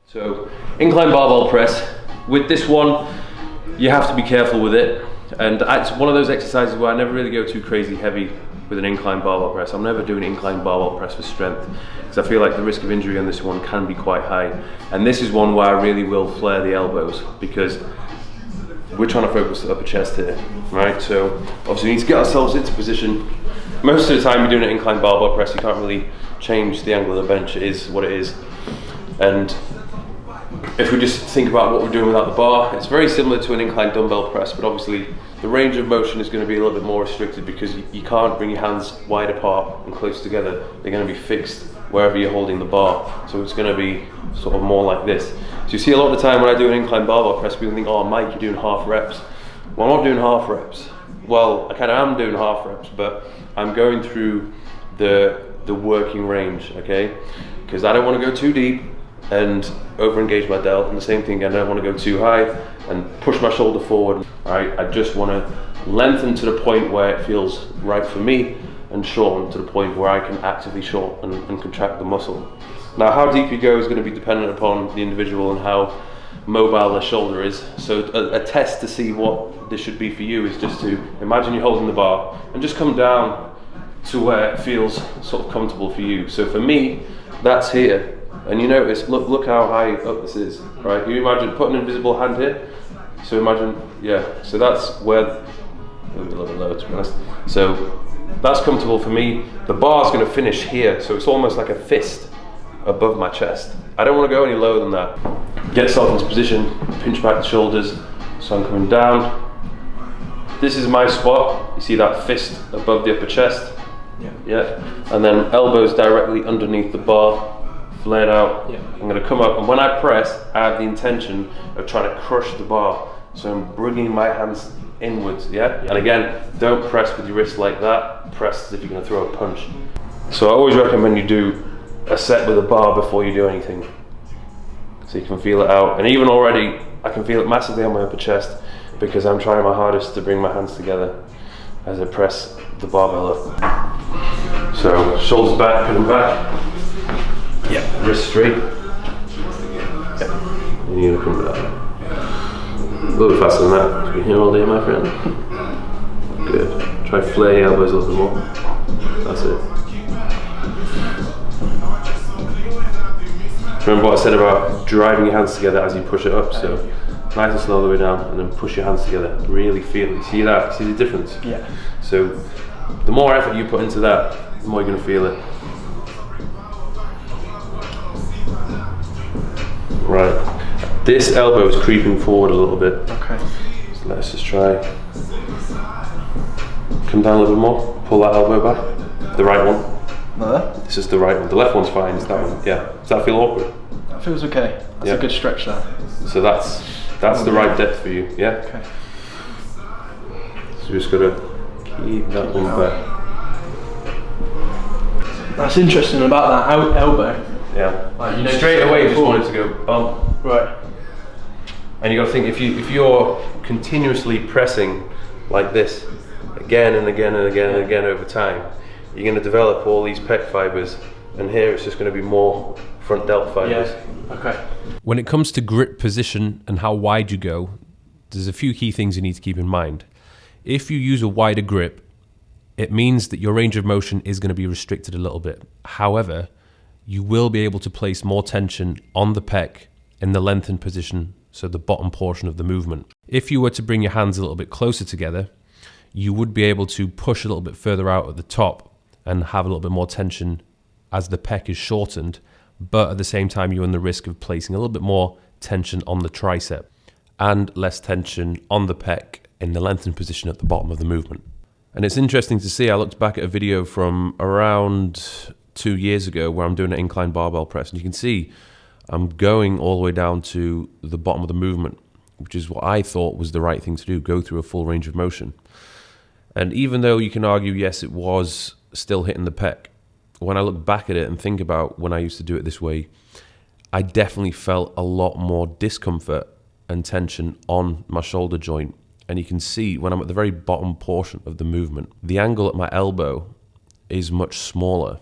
So, incline barbell press. With this one, you have to be careful with it. And it's one of those exercises where I never really go too crazy heavy with an incline barbell press. I'm never doing incline barbell press for strength, because I feel like the risk of injury on this one can be quite high. And this is one where I really will flare the elbows, because we're trying to focus the upper chest here, right? So obviously we need to get ourselves into position. Most of the time you're doing an incline barbell press, you can't really change the angle of the bench. It is what it is. And if we just think about what we're doing without the bar, it's very similar to an incline dumbbell press, but obviously the range of motion is going to be a little bit more restricted, because you can't bring your hands wide apart and close together. They're going to be fixed wherever you're holding the bar. So it's going to be sort of more like this. So you see a lot of the time when I do an incline barbell press, people think, oh Mike, you're doing half reps. Well, I'm not doing half reps. Well, I kind of am doing half reps, but I'm going through the working range, okay? Because I don't want to go too deep and over engage my delt, and the same thing, I don't want to go too high and push my shoulder forward. Right? I just want to lengthen to the point where it feels right for me, and shorten to the point where I can actively shorten and contract the muscle. Now, how deep you go is going to be dependent upon the individual and how mobile their shoulder is. So a test to see what this should be for you is just to imagine you're holding the bar and just come down to where it feels sort of comfortable for you. So for me, that's here. And you notice, look how high up this is, right? You imagine putting an invisible hand here. So imagine, yeah, so that's where, maybe a little bit lower to be honest. So that's comfortable for me. The bar's gonna finish here, so it's almost like a fist above my chest. I don't wanna go any lower than that. Get yourself into position, pinch back the shoulders. So I'm coming down. This is my spot. You see that fist above the upper chest? Yeah. And then elbows directly underneath the bar. Flared out. Yeah. I'm going to come up, and when I press, I have the intention of trying to crush the bar. So I'm bringing my hands inwards, yeah? And again, don't press with your wrist like that. Press as if you're going to throw a punch. So I always recommend you do a set with a bar before you do anything, so you can feel it out. And even already, I can feel it massively on my upper chest, because I'm trying my hardest to bring my hands together as I press the barbell up. So shoulders back, put them back. Yeah, wrist straight. Yeah, and you're gonna come down. A little bit faster than that. You've been here all day, my friend. Good. Try flare your elbows a little bit more. That's it. Remember what I said about driving your hands together as you push it up. So nice and slow all the way down, and then push your hands together. Really feel it. See that? See the difference? Yeah. So the more effort you put into that, the more you're gonna feel it. Right, this elbow is creeping forward a little bit. Okay. So let's just try. Come down a little bit more. Pull that elbow back. The right one. No. This is the right one. The left one's fine. It's that one. Yeah. Does that feel awkward? That feels okay. That's a good stretch there. So that's the right depth for you. Yeah. Okay. So you just gotta keep that one back. That's interesting about that elbow. Yeah. Like, you know, straight away you just want it to go bump. Right. And you got to think, if you're continuously pressing like this again and again and again and again over time, you're going to develop all these pec fibers, and here it's just going to be more front delt fibers. Yeah. Okay. When it comes to grip position and how wide you go, there's a few key things you need to keep in mind. If you use a wider grip, it means that your range of motion is going to be restricted a little bit. However, you will be able to place more tension on the pec in the lengthened position, so the bottom portion of the movement. If you were to bring your hands a little bit closer together, you would be able to push a little bit further out at the top and have a little bit more tension as the pec is shortened, but at the same time you run the risk of placing a little bit more tension on the tricep and less tension on the pec in the lengthened position at the bottom of the movement. And it's interesting to see, I looked back at a video from around 2 years ago where I'm doing an incline barbell press, and you can see I'm going all the way down to the bottom of the movement, which is what I thought was the right thing to do, go through a full range of motion. And even though you can argue, yes, it was still hitting the pec, when I look back at it and think about when I used to do it this way, I definitely felt a lot more discomfort and tension on my shoulder joint. And you can see when I'm at the very bottom portion of the movement, the angle at my elbow is much smaller.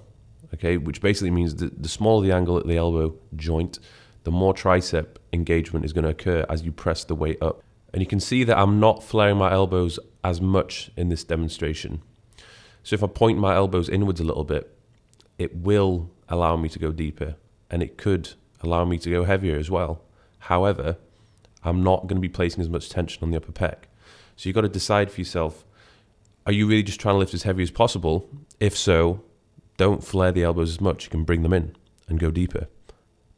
Okay, which basically means that the smaller the angle at the elbow joint, the more tricep engagement is going to occur as you press the weight up. And you can see that I'm not flaring my elbows as much in this demonstration. So if I point my elbows inwards a little bit, it will allow me to go deeper, and it could allow me to go heavier as well. However, I'm not going to be placing as much tension on the upper pec. So you've got to decide for yourself, are you really just trying to lift as heavy as possible? If so, don't flare the elbows as much. You can bring them in and go deeper.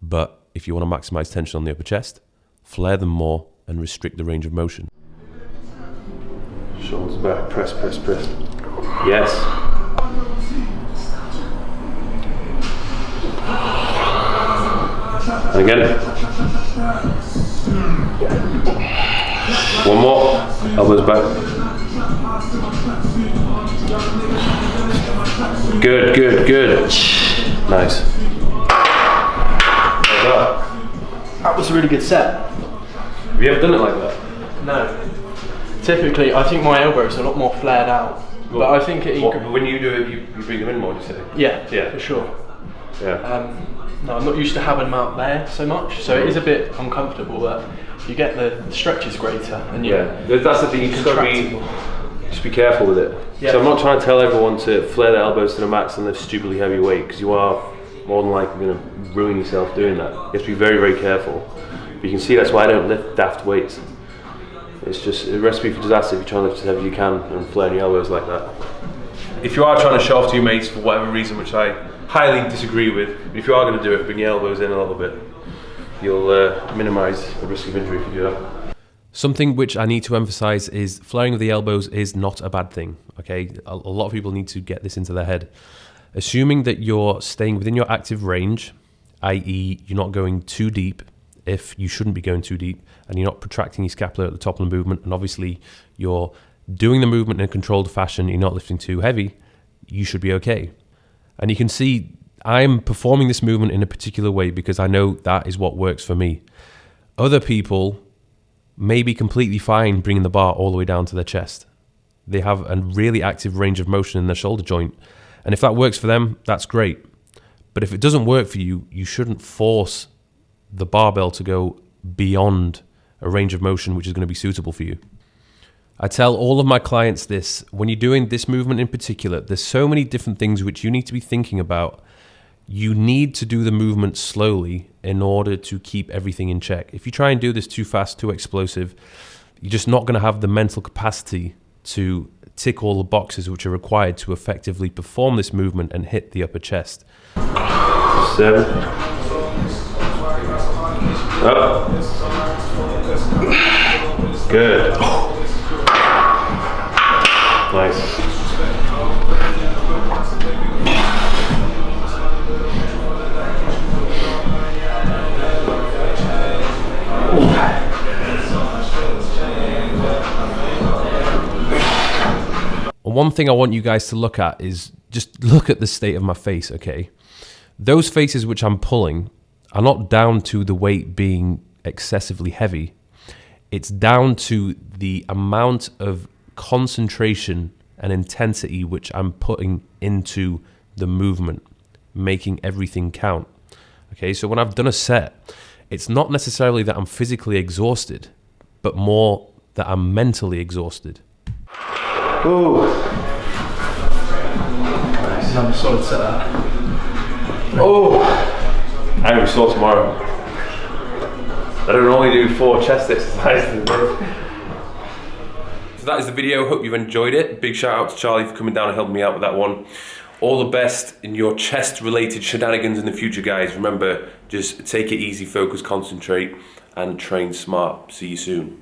But if you want to maximize tension on the upper chest, flare them more and restrict the range of motion. Shoulders back, press, press, press. Yes. And again. One more. Elbows back. Good, good, good. Nice. That was a really good set. Have you ever done it like that? No. Typically, I think my elbows are a lot more flared out. Well, but I think when you do it, you bring them in more, do you say? Yeah, for sure. Yeah. No, I'm not used to having them out there so much, so it is a bit uncomfortable, but you get the stretch is greater. And that's the thing, you just got to be careful with it. Yeah. So I'm not trying to tell everyone to flare their elbows to the max and lift stupidly heavy weight, because you are more than likely going to ruin yourself doing that. You have to be very, very careful. But you can see that's why I don't lift daft weights. It's just a recipe for disaster if you're trying to lift as heavy as you can and flaring your elbows like that. If you are trying to show off to your mates for whatever reason, which I highly disagree with, but if you are going to do it, bring your elbows in a little bit. You'll minimise the risk of injury if you do that. Something which I need to emphasize is flaring of the elbows is not a bad thing, okay? A lot of people need to get this into their head. Assuming that you're staying within your active range, i.e. you're not going too deep, if you shouldn't be going too deep, and you're not protracting your scapula at the top of the movement, and obviously you're doing the movement in a controlled fashion, you're not lifting too heavy, you should be okay. And you can see I'm performing this movement in a particular way because I know that is what works for me. Other people may be completely fine bringing the bar all the way down to their chest. They have a really active range of motion in their shoulder joint. And if that works for them, that's great. But if it doesn't work for you, you shouldn't force the barbell to go beyond a range of motion which is going to be suitable for you. I tell all of my clients this, when you're doing this movement in particular, there's so many different things which you need to be thinking about. You need to do the movement slowly in order to keep everything in check. If you try and do this too fast, too explosive, you're just not going to have the mental capacity to tick all the boxes which are required to effectively perform this movement and hit the upper chest. 7. Up. Good. Nice. One thing I want you guys to look at is just look at the state of my face, okay? Those faces which I'm pulling are not down to the weight being excessively heavy. It's down to the amount of concentration and intensity which I'm putting into the movement, making everything count. Okay, so when I've done a set, it's not necessarily that I'm physically exhausted, but more that I'm mentally exhausted. Ooh. Nice. Another solid set up. Oh, I'm going to be sore tomorrow. I don't normally do 4 chest exercises. So that is the video. Hope you've enjoyed it. Big shout out to Charlie for coming down and helping me out with that one. All the best in your chest related shenanigans in the future, guys. Remember, just take it easy, focus, concentrate, and train smart. See you soon.